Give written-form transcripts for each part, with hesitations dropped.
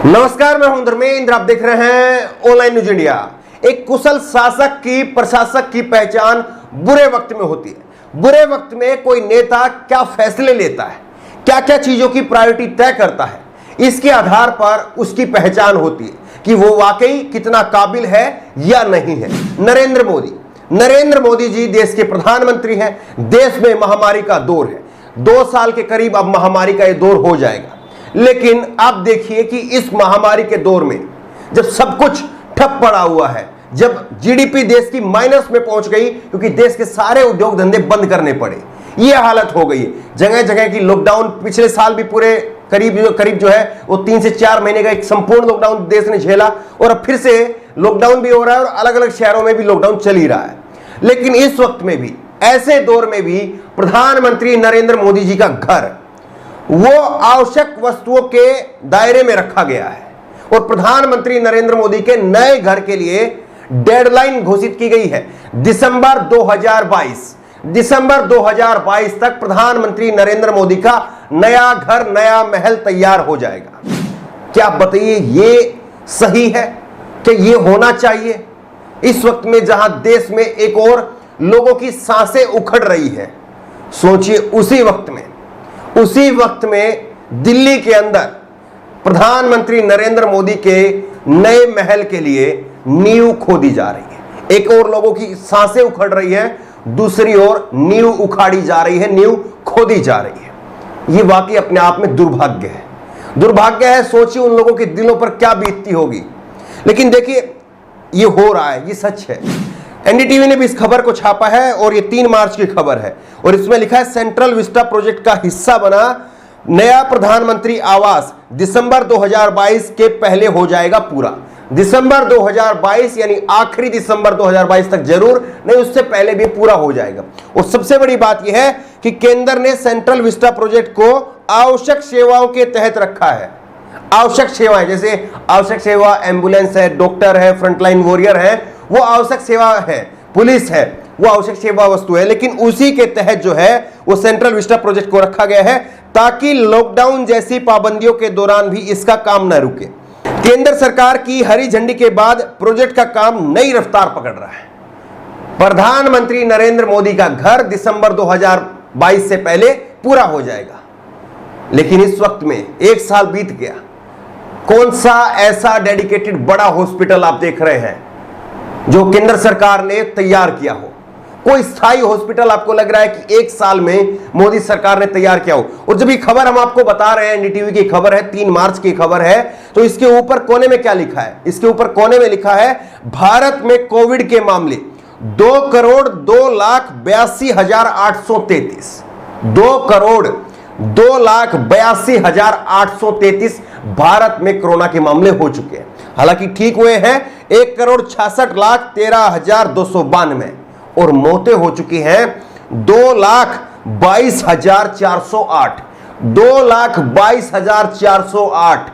नमस्कार, मैं हूं धर्मेंद्र। आप देख रहे हैं ऑनलाइन न्यूज इंडिया। एक कुशल शासक की, प्रशासक की पहचान बुरे वक्त में होती है। बुरे वक्त में कोई नेता क्या फैसले लेता है, क्या क्या चीजों की प्रायोरिटी तय करता है, इसके आधार पर उसकी पहचान होती है कि वो वाकई कितना काबिल है या नहीं है। नरेंद्र मोदी जी देश के प्रधानमंत्री हैं। देश में महामारी का दौर है। 2 साल के करीब अब महामारी का ये दौर हो जाएगा। लेकिन आप देखिए कि इस महामारी के दौर में जब सब कुछ ठप पड़ा हुआ है, जब जीडीपी देश की माइनस में पहुंच गई क्योंकि देश के सारे उद्योग धंधे बंद करने पड़े, यह हालत हो गई है। जगह जगह की लॉकडाउन, पिछले साल भी पूरे करीब जो है वो 3 से 4 महीने का एक संपूर्ण लॉकडाउन देश ने झेला, और अब फिर से लॉकडाउन भी हो रहा है और अलग अलग शहरों में भी लॉकडाउन चल ही रहा है। लेकिन इस वक्त में भी, ऐसे दौर में भी प्रधानमंत्री नरेंद्र मोदी जी का घर वो आवश्यक वस्तुओं के दायरे में रखा गया है, और प्रधानमंत्री नरेंद्र मोदी के नए घर के लिए डेडलाइन घोषित की गई है। दिसंबर 2022 तक प्रधानमंत्री नरेंद्र मोदी का नया घर, नया महल तैयार हो जाएगा। क्या आप बताइए, ये सही है? कि ये होना चाहिए इस वक्त में जहां देश में एक और लोगों की सांसें उखड़ रही है? सोचिए, उसी वक्त में दिल्ली के अंदर प्रधानमंत्री नरेंद्र मोदी के नए महल के लिए नींव खोदी जा रही है। एक और लोगों की सांसें उखड़ रही है, दूसरी ओर नींव उखाड़ी जा रही है, नींव खोदी जा रही है। ये वाकई अपने आप में दुर्भाग्य है। सोचिए उन लोगों के दिलों पर क्या बीतती होगी। लेकिन देखिए, ये हो रहा है, ये सच है। एनडीटीवी ने भी इस खबर को छापा है और ये 3 मार्च की खबर है, और इसमें लिखा है सेंट्रल विस्टा प्रोजेक्ट का हिस्सा बना नया प्रधानमंत्री आवास दिसंबर 2022 के पहले हो जाएगा पूरा। दिसंबर 2022 यानी आखिरी दिसंबर 2022 तक जरूर नहीं, उससे पहले भी पूरा हो जाएगा। और सबसे बड़ी बात यह है कि केंद्र ने सेंट्रल विस्टा प्रोजेक्ट को आवश्यक सेवाओं के तहत रखा है। आवश्यक सेवाएं, जैसे आवश्यक सेवा एम्बुलेंस है, डॉक्टर है, फ्रंटलाइन वॉरियर है, वो आवश्यक सेवा है। पुलिस है, वो आवश्यक सेवा वस्तु है। लेकिन उसी के तहत जो है वो सेंट्रल विस्टा प्रोजेक्ट को रखा गया है, ताकि लॉकडाउन जैसी पाबंदियों के दौरान भी इसका काम न रुके। केंद्र सरकार की हरी झंडी के बाद प्रोजेक्ट का काम नई रफ्तार पकड़ रहा है। प्रधानमंत्री नरेंद्र मोदी का घर दिसंबर 2022 से पहले पूरा हो जाएगा। लेकिन इस वक्त में 1 साल बीत गया। कौन सा ऐसा डेडिकेटेड बड़ा हॉस्पिटल आप देख रहे हैं जो केंद्र सरकार ने तैयार किया हो? कोई स्थायी हॉस्पिटल आपको लग रहा है कि 1 साल में मोदी सरकार ने तैयार किया हो? और जब ये खबर हम आपको बता रहे हैं, एनडीटीवी की खबर है, 3 मार्च की खबर है, तो इसके ऊपर कोने में क्या लिखा है? इसके ऊपर कोने में लिखा है, भारत में कोविड के मामले 2,02,82,833 2,02,82,833 भारत में कोरोना के मामले हो चुके हैं। हालांकि ठीक हुए हैं 1,66,13,292 और मौतें हो चुकी हैं 2,22,408 2,22,408।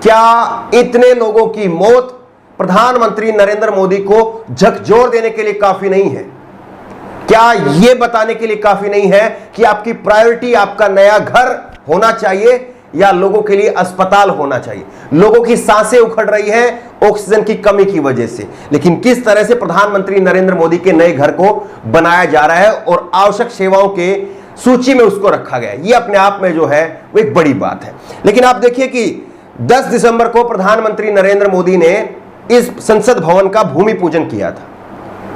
क्या इतने लोगों की मौत प्रधानमंत्री नरेंद्र मोदी को झकझोर देने के लिए काफी नहीं है? क्या यह बताने के लिए काफी नहीं है कि आपकी प्रायोरिटी आपका नया घर होना चाहिए या लोगों के लिए अस्पताल होना चाहिए? लोगों की सांसें उखड़ रही हैं ऑक्सीजन की कमी की वजह से। लेकिन किस तरह से प्रधानमंत्री नरेंद्र मोदी के नए घर को बनाया जा रहा है और आवश्यक सेवाओं के सूची में उसको रखा गया है, ये अपने आप में जो है वो एक बड़ी बात है। लेकिन आप देखिए कि 10 दिसंबर को प्रधानमंत्री नरेंद्र मोदी ने इस संसद भवन का भूमि पूजन किया था।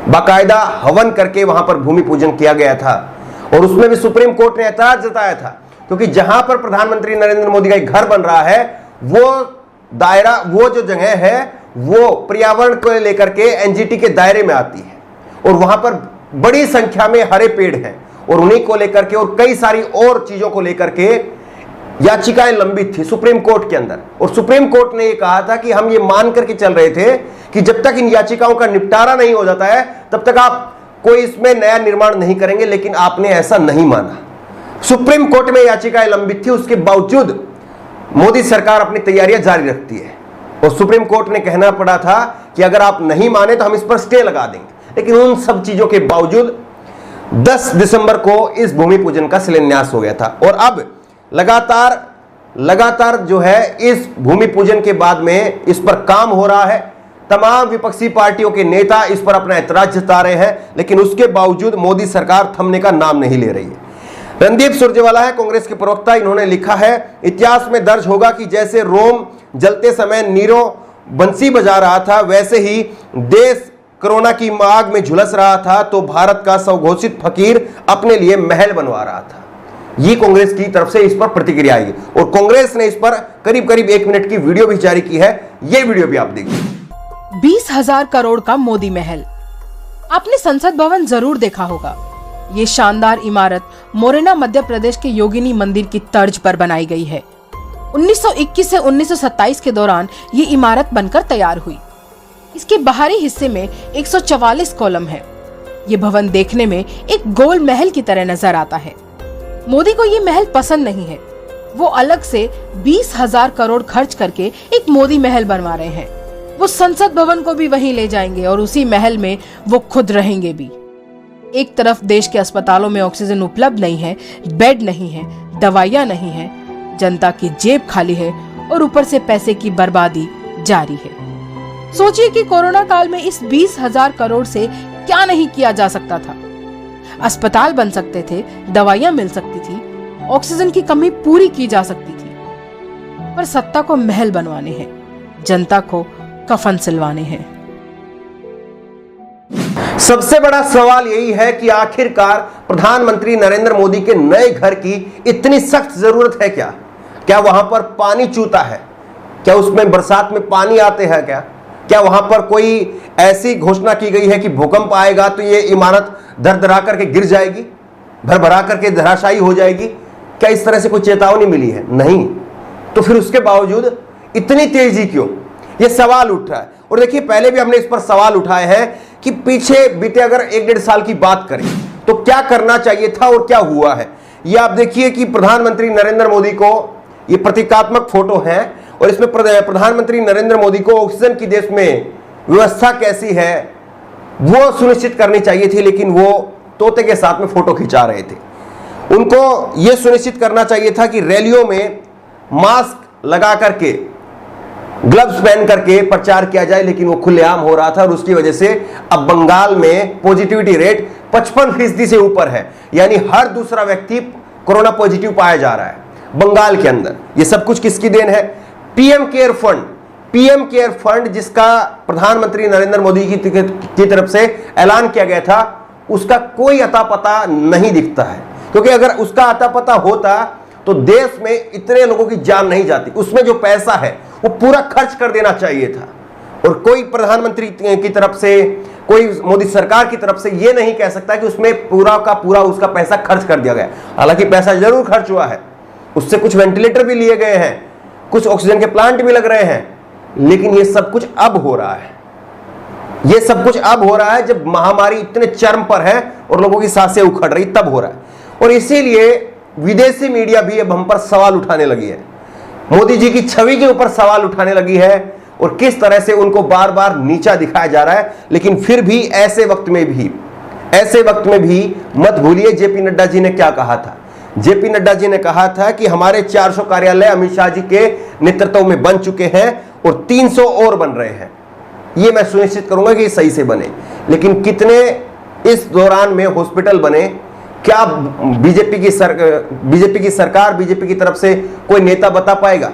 बाकायदा हवन करके वहां पर भूमि पूजन किया गया था, और उसमें भी सुप्रीम कोर्ट ने ऐतराज जताया था, क्योंकि जहां पर प्रधानमंत्री नरेंद्र मोदी का एक घर बन रहा है, वो दायरा, वो जो जगह है, वो पर्यावरण को लेकर के एनजीटी के दायरे में आती है, और वहां पर बड़ी संख्या में हरे पेड़ हैं, और उन्हीं को लेकर के और कई सारी और चीजों को लेकर के याचिकाएं लंबित थी सुप्रीम कोर्ट के अंदर। और सुप्रीम कोर्ट ने यह कहा था कि हम ये मान करके चल रहे थे कि जब तक इन याचिकाओं का निपटारा नहीं हो जाता है, तब तक आप कोई इसमें नया निर्माण नहीं करेंगे। लेकिन आपने ऐसा नहीं माना। सुप्रीम कोर्ट में याचिकाएं लंबित थी, उसके बावजूद मोदी सरकार अपनी तैयारियां जारी रखती है, और सुप्रीम कोर्ट ने कहना पड़ा था कि अगर आप नहीं माने तो हम इस पर स्टे लगा देंगे। लेकिन उन सब चीजों के बावजूद 10 दिसंबर को इस भूमि पूजन का शिलान्यास हो गया था, और अब लगातार लगातार जो है इस भूमि पूजन के बाद में इस पर काम हो रहा है। तमाम विपक्षी पार्टियों के नेता इस पर अपना ऐतराज जता रहे हैं, लेकिन उसके बावजूद मोदी सरकार थमने का नाम नहीं ले रही है। रणदीप सुरजेवाला है कांग्रेस के प्रवक्ता, इन्होंने लिखा है, इतिहास में दर्ज होगा कि जैसे रोम जलते समय नीरो बंसी बजा रहा था, वैसे ही देश कोरोना की आग में झुलस रहा था तो भारत का स्वघोषित फकीर अपने लिए महल बनवा रहा था। ये कांग्रेस की तरफ से इस पर प्रतिक्रिया आई और कांग्रेस ने इस पर करीब करीब 1 मिनट की वीडियो भी जारी की है। ये वीडियो भी आप देखिए। 20,000 करोड़ का मोदी महल। आपने संसद भवन जरूर देखा होगा। ये शानदार इमारत मोरेना मध्य प्रदेश के योगिनी मंदिर की तर्ज पर बनाई गई है। 1921 से 1927 के दौरान ये इमारत बनकर तैयार हुई। इसके बाहरी हिस्से में 144 कॉलम है। ये भवन देखने में एक गोल महल की तरह नजर आता है। मोदी को ये महल पसंद नहीं है। वो अलग से 20,000 करोड़ खर्च करके एक मोदी महल बनवा रहे हैं। वो संसद भवन को भी वहीं ले जाएंगे और उसी महल में वो खुद रहेंगे भी। एक तरफ देश के अस्पतालों में ऑक्सीजन उपलब्ध नहीं है, बेड नहीं है, दवाइयां नहीं है, जनता की जेब खाली है और ऊपर से पैसे की बर्बादी जारी है। सोचिए कि कोरोना काल में इस 20,000 करोड़ से क्या नहीं किया जा सकता था। अस्पताल बन सकते थे, दवाइयां मिल सकती थी, ऑक्सीजन की कमी पूरी की जा सकती थी, पर सत्ता को महल बनवाने हैं, जनता को कफन सिलवाने हैं। सबसे बड़ा सवाल यही है कि आखिरकार प्रधानमंत्री नरेंद्र मोदी के नए घर की इतनी सख्त जरूरत है क्या? क्या वहां पर पानी चूता है? क्या उसमें बरसात में पानी आते हैं क्या? क्या वहां पर कोई ऐसी घोषणा की गई है कि भूकंप आएगा तो ये इमारत दरदरा करके गिर जाएगी, भरभरा करके धराशायी हो जाएगी? क्या इस तरह से कोई चेतावनी मिली है? नहीं। तो फिर उसके बावजूद इतनी तेजी क्यों? ये सवाल उठ रहा है। और देखिए, पहले भी हमने इस पर सवाल उठाए हैं कि पीछे बीते अगर 1-1.5 साल की बात करें तो क्या करना चाहिए था और क्या हुआ है। ये आप देखिए कि प्रधानमंत्री नरेंद्र मोदी को, ये प्रतीकात्मक फोटो है और इसमें प्रधानमंत्री नरेंद्र मोदी को ऑक्सीजन की देश में व्यवस्था कैसी है वो सुनिश्चित करनी चाहिए थी, लेकिन वो तोते के साथ में फोटो खिंचा रहे थे। उनको यह सुनिश्चित करना चाहिए था कि रैलियों में मास्क लगा करके, ग्लव्स पहन करके प्रचार किया जाए, लेकिन वो खुलेआम हो रहा था और उसकी वजह से अब बंगाल में पॉजिटिविटी रेट 55% से ऊपर है। यानी हर दूसरा व्यक्ति कोरोना पॉजिटिव पाया जा रहा है बंगाल के अंदर। ये सब कुछ किसकी देन है? पीएम केयर फंड जिसका प्रधानमंत्री नरेंद्र मोदी की तरफ से ऐलान किया गया था, उसका कोई अता पता नहीं दिखता है। क्योंकि अगर उसका अता पता होता तो देश में इतने लोगों की जान नहीं जाती। उसमें जो पैसा है वो पूरा खर्च कर देना चाहिए था। और कोई प्रधानमंत्री की तरफ से, कोई मोदी सरकार की तरफ से ये नहीं कह सकता कि उसमें पूरा का पूरा उसका पैसा खर्च कर दिया गया। हालांकि पैसा जरूर खर्च हुआ है, उससे कुछ वेंटिलेटर भी लिए गए हैं, कुछ ऑक्सीजन के प्लांट भी लग रहे हैं, लेकिन ये सब कुछ अब हो रहा है। ये सब कुछ अब हो रहा है जब महामारी इतने चरम पर है और लोगों की सांसें उखड़ रही, तब हो रहा है। और इसीलिए विदेशी मीडिया भी अब हम पर सवाल उठाने लगी है, मोदी जी की छवि के ऊपर सवाल उठाने लगी है और किस तरह से उनको बार बार नीचा दिखाया जा रहा है। लेकिन फिर भी ऐसे वक्त में भी मत भूलिए जेपी नड्डा जी ने क्या कहा था। जेपी नड्डा जी ने कहा था कि हमारे 400 कार्यालय अमित शाह जी के नेतृत्व में बन चुके हैं और 300 और बन रहे हैं। ये मैं सुनिश्चित करूंगा कि सही से बने। लेकिन कितने इस दौरान में हॉस्पिटल बने? क्या बीजेपी की सरकार, बीजेपी की तरफ से कोई नेता बता पाएगा?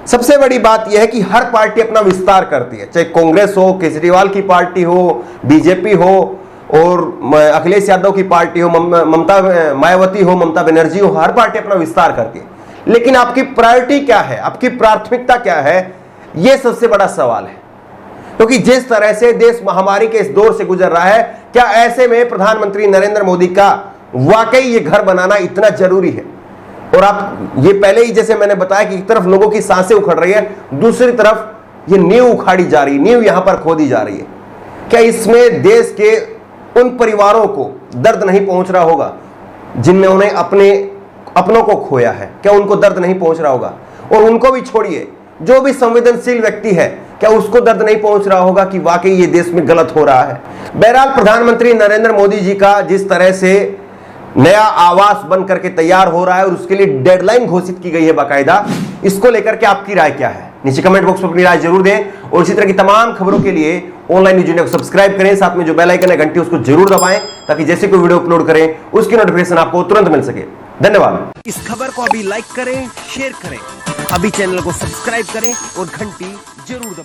सबसे बड़ी बात यह है कि हर पार्टी अपना विस्तार करती है, चाहे कांग्रेस हो, केजरीवाल की पार्टी हो, बीजेपी हो और अखिलेश यादव की पार्टी हो, मायावती हो, ममता बनर्जी हो, हर पार्टी अपना विस्तार करती है। लेकिन आपकी प्रायोरिटी क्या है, आपकी प्राथमिकता क्या है, यह सबसे बड़ा सवाल है। क्योंकि जिस तरह से देश महामारी के इस दौर से गुजर रहा है, क्या ऐसे में प्रधानमंत्री नरेंद्र मोदी का वाकई ये घर बनाना इतना जरूरी है? और आप ये पहले ही जैसे मैंने बताया कि एक तरफ लोगों की सांसें उखड़ रही है, दूसरी तरफ ये नींव उखाड़ी जा रही है, नींव यहां पर खोदी जा रही है। क्या इसमें देश के उन परिवारों को दर्द नहीं पहुंच रहा होगा जिन्होंने अपनों को खोया है? क्या उनको दर्द नहीं पहुंच रहा होगा? और उनको भी छोड़िए, जो भी संवेदनशील व्यक्ति है, क्या उसको दर्द नहीं पहुंच रहा होगा कि वाकई ये देश में गलत हो रहा है? बहरहाल प्रधानमंत्री नरेंद्र मोदी जी का जिस तरह से नया आवास बन करके तैयार हो रहा है और उसके लिए डेडलाइन घोषित की गई है बाकायदा, इसको लेकर के आपकी राय क्या है, नीचे कमेंट बॉक्स में अपनी राय जरूर दें। और इसी तरह की तमाम खबरों के लिए ऑनलाइन न्यूज इंडिया को सब्सक्राइब करें, साथ में जो बेल आइकन है घंटी उसको जरूर दबाएं, ताकि जैसे कोई वीडियो अपलोड करें उसकी नोटिफिकेशन आपको तुरंत मिल सके। धन्यवाद। इस खबर को अभी लाइक करें, शेयर करें, अभी चैनल को सब्सक्राइब करें और घंटी जरूर दबाएं।